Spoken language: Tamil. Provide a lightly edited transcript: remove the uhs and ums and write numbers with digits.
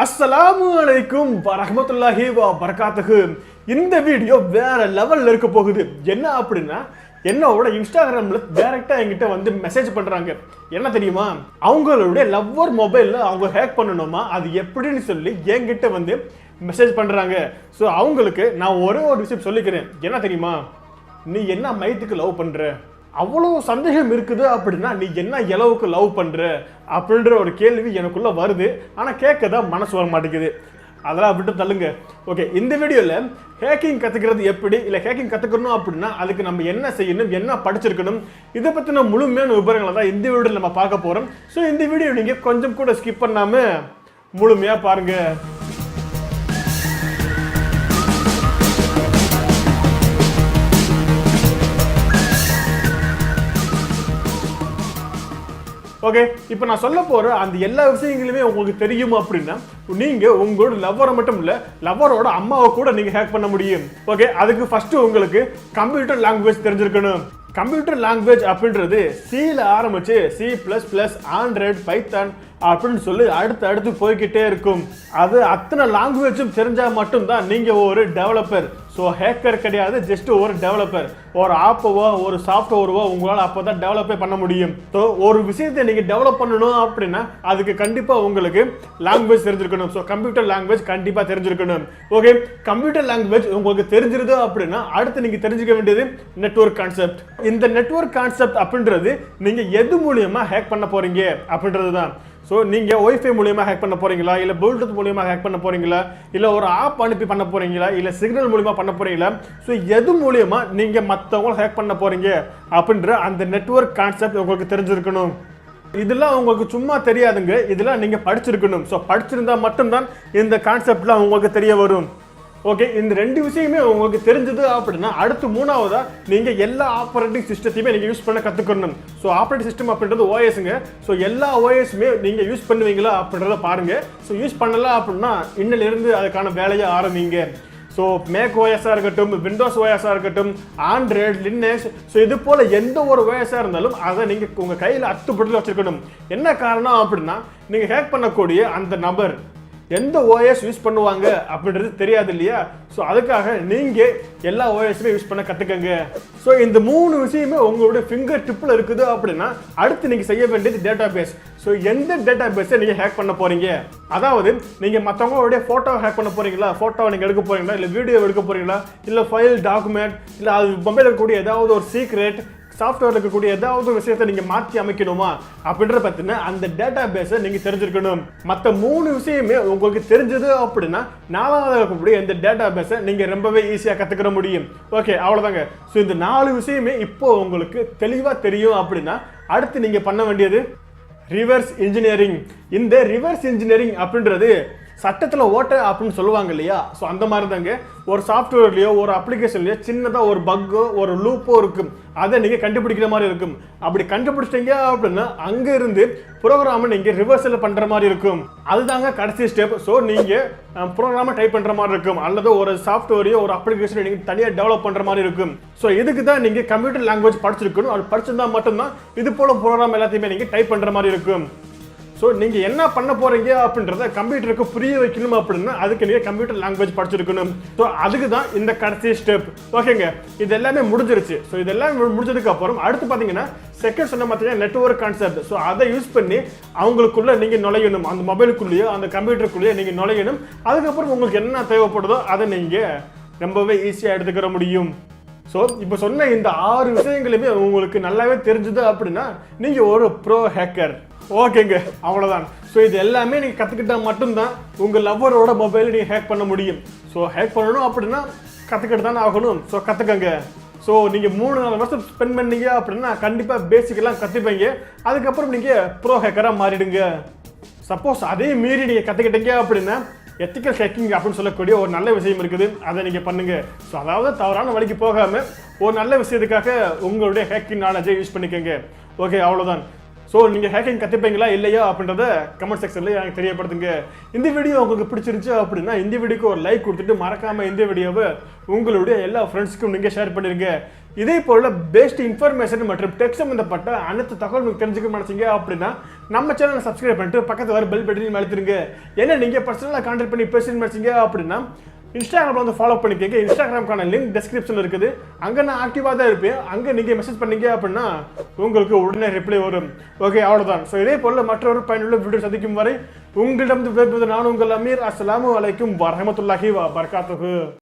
அஸ்ஸலாமு அலைக்கும் வரஹ்மத்துல்லாஹி வபரகாத்துஹு. இந்த வீடியோ வேற லெவல்ல இருக்க போகுது. என்ன அப்படின்னா என்னோட இன்ஸ்டாகிராம்ல டைரக்டா என்கிட்ட வந்து மெசேஜ் பண்றாங்க. என்ன தெரியுமா, அவங்களுடைய லவ்வர் மொபைல்ல அவங்க ஹேக் பண்ணணுமா, அது எப்படின்னு சொல்லி என்கிட்ட வந்து மெசேஜ் பண்றாங்க. ஸோ அவங்களுக்கு நான் ஒரே ஒரு விஷயம் சொல்லிக்கிறேன். என்ன தெரியுமா, நீ என்ன மையத்துக்கு லவ் பண்ற, அவ்வளோ சந்தேகம் இருக்குது அப்படின்னா நீ என்ன அளவுக்கு லவ் பண்ற அப்படின்ற ஒரு கேள்வி எனக்குள்ள வருது. ஆனால் கேட்க தான் மனசு வர மாட்டேங்குது. அதெல்லாம் விட்டு தள்ளுங்க. ஓகே, இந்த வீடியோவில் ஹேக்கிங் கற்றுக்கிறது எப்படி, இல்லை ஹேக்கிங் கற்றுக்கணும் அப்படின்னா அதுக்கு நம்ம என்ன செய்யணும், என்ன படிச்சிருக்கணும், இதை பற்றின முழுமையான விவரங்களை தான் இந்த வீடியோவில் நம்ம பார்க்க போகிறோம். ஸோ இந்த வீடியோ நீங்கள் கொஞ்சம் கூட ஸ்கிப் பண்ணாமல் முழுமையாக பாருங்கள். ஓகே, இப்போ நான் சொல்ல போகிற அந்த எல்லா விஷயங்களுமே உங்களுக்கு தெரியும் அப்படின்னா நீங்கள் உங்களோட லவ்வரை மட்டும் இல்லை, லவ்வரோட அம்மாவை கூட நீங்கள் ஹேக் பண்ண முடியும். ஓகே, அதுக்கு ஃபஸ்ட்டு உங்களுக்கு கம்ப்யூட்டர் லாங்குவேஜ் தெரிஞ்சிருக்கணும். கம்ப்யூட்டர் லாங்குவேஜ் அப்படின்றது சியில் ஆரம்பிச்சு C++, ஆண்ட்ராய்டு, பைத்தான் அப்படின்னு சொல்லி அடுத்து போய்கிட்டே இருக்கும். அது அத்தனை லாங்குவேஜும் தெரிஞ்சால் மட்டும்தான் நீங்கள் ஒரு டெவலப்பர். ஸோ ஹேக்கர் கிடையாது, ஜஸ்ட் ஒரு டெவலப்பர். ஒரு ஆப்பவோ ஒரு சாஃப்ட்வேர்வோ உங்களால் அப்போ தான் டெவலப்பே பண்ண முடியும். ஸோ ஒரு விஷயத்தை நீங்கள் டெவலப் பண்ணணும் அப்படின்னா அதுக்கு கண்டிப்பாக உங்களுக்கு லாங்குவேஜ் தெரிஞ்சிருக்கணும். ஸோ கம்ப்யூட்டர் லாங்குவேஜ் கண்டிப்பாக தெரிஞ்சிருக்கணும். ஓகே, கம்ப்யூட்டர் லாங்குவேஜ் உங்களுக்கு தெரிஞ்சிருது அப்படின்னா அடுத்து நீங்கள் தெரிஞ்சுக்க வேண்டியது நெட்வொர்க் கான்செப்ட். இந்த நெட்வொர்க் கான்செப்ட் அப்படின்றது நீங்கள் எது மூலியமாக ஹேக் பண்ண போகிறீங்க அப்படின்றது தான். ஸோ நீங்கள் ஒய்ஃபை மூலியமாக ஹேக் பண்ண போகிறீங்களா, இல்லை ப்ளூடூத் மூலியமாக ஹேக் பண்ண போகிறீங்களா, இல்லை ஒரு ஆப் அனுப்பி பண்ண போகிறீங்களா, இல்லை சிக்னல் மூலியமாக பண்ண போகிறீங்களா, ஸோ எது மூலியமாக நீங்கள் மற்றவங்களை ஹேக் பண்ண போகிறீங்க அப்படின்ற அந்த நெட்வொர்க் கான்செப்ட் உங்களுக்கு தெரிஞ்சிருக்கணும். இதெல்லாம் உங்களுக்கு சும்மா தெரியாதுங்க, இதெல்லாம் நீங்கள் படிச்சிருக்கணும். ஸோ படிச்சிருந்தா மட்டும்தான் இந்த கான்செப்ட்லாம் உங்களுக்கு தெரிய வரும். ஓகே, இந்த ரெண்டு விஷயமே உங்களுக்கு தெரிஞ்சது அப்படின்னா அடுத்து மூணாவதா நீங்கள் எல்லா ஆப்ரேட்டிங் சிஸ்டத்தையுமே நீங்கள் யூஸ் பண்ண கற்றுக்கணும். ஸோ ஆப்ரேட்டிங் சிஸ்டம் அப்படின்றது ஓஎஸ்ங்க. ஸோ எல்லா ஓஎஸுமே நீங்கள் யூஸ் பண்ணுவீங்களா அப்படின்றத பாருங்கள். ஸோ யூஸ் பண்ணலாம் அப்படின்னா இன்னிலிருந்து அதுக்கான வேலையை ஆரம்பிங்க. ஸோ மேக் ஓஎஸாக இருக்கட்டும், விண்டோஸ் ஓஎஸாக இருக்கட்டும், ஆண்ட்ராய்டு, லினக்ஸ், ஸோ இது போல் எந்த ஒரு ஓஎஸாக இருந்தாலும் அதை நீங்கள் உங்கள் கையில் அத்துப்பட்டு வச்சுருக்கணும். என்ன காரணம் அப்படின்னா நீங்கள் ஹேக் பண்ணக்கூடிய அந்த நபர் எந்த ஓஎஸ் யூஸ் பண்ணுவாங்க அப்படின்றது தெரியாது இல்லையா. ஸோ அதுக்காக நீங்கள் எல்லா ஓஎஸுமே யூஸ் பண்ண கற்றுக்கங்க. ஸோ இந்த மூணு விஷயமே உங்களுடைய ஃபிங்கர் டிப்பில் இருக்குது அப்படின்னா அடுத்து நீங்கள் செய்ய வேண்டியது டேட்டா பேஸ். ஸோ எந்த டேட்டா பேஸை நீங்கள் ஹேக் பண்ண போகிறீங்க, அதாவது நீங்கள் மற்றவங்களுடைய ஃபோட்டோவை ஹேக் பண்ண போகிறீங்களா, ஃபோட்டோவை நீங்கள் எடுக்க போகிறீங்களா, இல்லை வீடியோ எடுக்க போகிறீங்களா, இல்லை ஃபைல், டாக்குமெண்ட், இல்லை அது மொபைலில் இருக்கக்கூடிய ஏதாவது ஒரு சீக்ரெட், சாஃப்ட்வேர் இருக்கக்கூடிய ஏதாவது விஷயத்தை நீங்கள் மாற்றி அமைக்கணுமா அப்படின்ற பற்றின அந்த டேட்டா பேஸை நீங்கள் தெரிஞ்சிருக்கணும். மற்ற மூணு விஷயமே உங்களுக்கு தெரிஞ்சது அப்படின்னா நாலாவது இருக்கக்கூடிய இந்த டேட்டா பேஸை நீங்கள் ரொம்பவே ஈஸியாக கற்றுக்கிற முடியும். ஓகே, அவ்வளோதாங்க. ஸோ இந்த 4 விஷயமே இப்போ உங்களுக்கு தெளிவாக தெரியும் அப்படின்னா அடுத்து நீங்கள் பண்ண வேண்டியது ரிவர்ஸ் இன்ஜினியரிங். இந்த ரிவர்ஸ் இன்ஜினியரிங் அப்படின்றது சட்டத்தில் ஓட்ட அப்படின்னு சொல்லுவாங்க இல்லையா. ஸோ அந்த மாதிரி தாங்க ஒரு சாஃப்ட்வேர்லையோ ஒரு அப்ளிகேஷன்லையோ சின்னதாக ஒரு பக்கோ ஒரு லூப்போ இருக்கும், அதை நீங்கள் கண்டுபிடிக்கிற மாதிரி இருக்கும். அப்படி கண்டுபிடிச்சிட்டீங்க அப்படின்னா அங்கே இருந்து ப்ரோக்ராமை நீங்கள் ரிவர்ஸில் பண்ணுற மாதிரி இருக்கும். அதுதாங்க கடைசி ஸ்டெப். ஸோ நீங்கள் ப்ரோக்ராமை டைப் பண்ணுற மாதிரி இருக்கும், அல்லது ஒரு சாஃப்ட்வேரையோ ஒரு அப்ளிகேஷனை நீங்கள் தனியாக டெவலப் பண்ணுற மாதிரி இருக்கும். ஸோ இதுக்கு தான் நீங்கள் கம்ப்யூட்டர் லாங்குவேஜ் படிச்சிருக்கணும். அது படிச்சிருந்தா மட்டும்தான் இது போல் ப்ரோக்ராம் எல்லாத்தையுமே நீங்கள் டைப் பண்ணுற மாதிரி இருக்கும். ஸோ நீங்கள் என்ன பண்ண போகிறீங்க அப்படின்றத கம்ப்யூட்டருக்கு புரிய வைக்கணும் அப்படின்னா அதுக்கு நீங்கள் கம்ப்யூட்டர் லாங்குவேஜ் படிச்சிருக்கணும். ஸோ அதுக்கு தான் இந்த கடைசி ஸ்டெப். ஓகேங்க, இது எல்லாமே முடிஞ்சிருச்சு. ஸோ இதெல்லாம் முடிஞ்சதுக்கு அப்புறம் அடுத்து பார்த்தீங்கன்னா செகண்ட் சொன்ன பார்த்தீங்கன்னா நெட்வொர்க் கான்செப்ட். ஸோ அதை யூஸ் பண்ணி அவங்களுக்குள்ள நீங்கள் நுழையணும், அந்த மொபைலுக்குள்ளேயோ அந்த கம்ப்யூட்டருக்குள்ளேயோ நீங்கள் நுழையணும். அதுக்கப்புறம் உங்களுக்கு என்ன தேவைப்படுதோ அதை நீங்கள் ரொம்பவே ஈஸியாக எடுத்துக்கிற முடியும். ஸோ இப்போ சொன்ன இந்த 6 விஷயங்களுமே உங்களுக்கு நல்லாவே தெரிஞ்சுது அப்படின்னா நீங்கள் ஒரு ப்ரோ ஹேக்கர். ஓகேங்க, அவ்வளோதான். ஸோ இது எல்லாமே நீங்கள் கற்றுக்கிட்டால் மட்டும்தான் உங்கள் லவ்வரோட மொபைலை நீங்கள் ஹேக் பண்ண முடியும். ஸோ ஹேக் பண்ணணும் அப்படின்னா கற்றுக்கிட்டு தானே ஆகணும். ஸோ கற்றுக்கங்க. ஸோ நீங்கள் 3-4 வருஷம் ஸ்பெண்ட் பண்ணீங்க அப்படின்னா கண்டிப்பாக பேசிக்கெல்லாம் கற்றுப்பீங்க. அதுக்கப்புறம் நீங்கள் ப்ரோ ஹேக்கராக மாறிடுங்க. சப்போஸ் அதே மீறி நீங்கள் கற்றுக்கிட்டீங்க அப்படின்னா எத்திக்கல் ஹேக்கிங் அப்படின்னு சொல்லக்கூடிய ஒரு நல்ல விஷயம் இருக்குது, அதை நீங்கள் பண்ணுங்கள். ஸோ அதாவது தவறான வழிக்கு போகாமல் ஒரு நல்ல விஷயத்துக்காக உங்களுடைய ஹேக்கிங் நாலேஜை யூஸ் பண்ணிக்கோங்க. ஓகே, அவ்வளோதான். ஸோ நீங்கள் ஹேக்கிங் கற்றுப்பீங்களா இல்லையா அப்படின்றத கமெண்ட் செக்ஷனில் எனக்கு தெரியப்படுத்துங்க. இந்த வீடியோ உங்களுக்கு பிடிச்சிருந்துச்சு அப்படின்னா இந்த வீடியோக்கு ஒரு லைக் கொடுத்துட்டு மறக்காமல் இந்த வீடியோவை உங்களுடைய எல்லா ஃப்ரெண்ட்ஸ்க்கும் நீங்கள் ஷேர் பண்ணிடுங்க. இதே போல பெஸ்ட் இன்ஃபர்மேஷன் மற்றும் டெக் சம்பந்தப்பட்ட அனைத்து தகவல் உங்களுக்கு தெரிஞ்சுக்க நினைச்சீங்க அப்படின்னா நம்ம சேனலை சப்ஸ்கிரைப் பண்ணிட்டு பக்கத்தில் வர பெல் பட்டனையும் அழுத்திடுங்க. ஏன்னா நீங்கள் பர்சனலாக கான்டாக்ட் பண்ணி பேசணும்னு நினைச்சீங்க அப்படின்னா இன்ஸ்டாகிராமில் வந்து ஃபாலோ பண்ணிக்கங்க. இன்ஸ்டாகிராமுக்கான லிங்க் டிஸ்கிரிப்ஷனில் இருக்குது. அங்கே நான் ஆக்டிவாக தான் இருப்பேன். அங்கே நீங்கள் மெசேஜ் பண்ணீங்க அப்படின்னா உங்களுக்கு உடனே ரிப்ளை வரும். ஓகே, அவ்வளோதான். ஸோ இதே போல் மற்றொரு பயனுள்ள வீடியோ சந்திக்கும் வரை உங்களிடம் விடைபெறுவது நான் உங்கள் அமீர். அஸ்ஸலாமு அலைக்கும் வரஹ்மத்துல்லாஹி வபரகாத்துஹு.